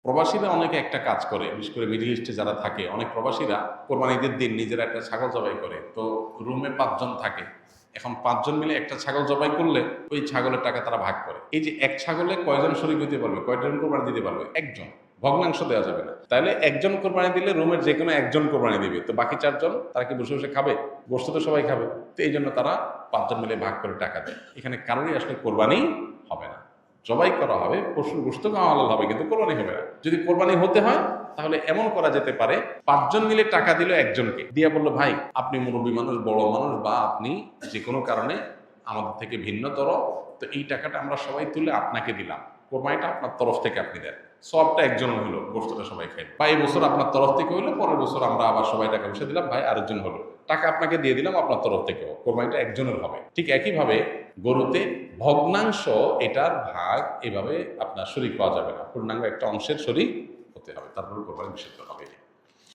প্রবাসীরা অনেকে একটা কাজ করে, বিশেষ করে মিডল ইস্টে যারা থাকে, অনেক প্রবাসীরা কোরবানির ঈদের দিন নিজেরা একটা ছাগল জবাই করে। তো রুমে 5 জন থাকে, এখন 5 জন মিলে একটা ছাগল জবাই করলে ওই ছাগলের টাকা তারা ভাগ করে। এই যে এক ছাগলে কয়জন শরীক হতে পারবে, কয়জন কোরবানি দিতে পারবে? একজন। ভগ্নাংশ দেওয়া যাবে না। তাহলে একজন কোরবানি দিলে রুমের যে কোনো একজন কোরবানি দিবে, তো বাকি 4 জন তারা কি বসে বসে খাবে? গোশত তো সবাই খাবে। তো এই জন্য তারা 5 জন মিলে ভাগ করে টাকা দেয়। এখানে কারোরই আসলে কোরবানি হবে না, জবাই করা হবে, পশুর গোশত খাওয়া হালাল হবে, কিন্তু কোরবানি হবে না। যদি কোরবানি হতে হয় তাহলে এমন করা যেতে পারে, 5 জন মিলে টাকা দিল একজনকে, দিয়ে বললো ভাই আপনি মুরব্বী মানুষ, বড় মানুষ, বা আপনি যে কোনো কারণে আমাদের থেকে ভিন্নতর, তো এই টাকাটা আমরা সবাই তুলে আপনাকে দিলাম, কোরবানিটা আপনার তরফ থেকে আপনি দেন, সবটা একজন হলো, গোশতটা সবাই খাই। বা এই বছর আপনার তরফ থেকে হলো, পরের বছর আমরা আবার সবাই টাকা পয়সা দিলাম, ভাই আরেকজন হলো, টাকা আপনাকে দিয়ে দিলাম আপনার তরফ থেকেও, কোরবানিটা একজনের হবে। ঠিক একইভাবে গরুতে ভগ্নাংশ, এটার ভাগ এভাবে আপনার শরীক পাওয়া যাবে না, পূর্ণাঙ্গ একটা অংশের শরীক হতে হবে, তারপরে কোরবানি নিষিদ্ধ হবে।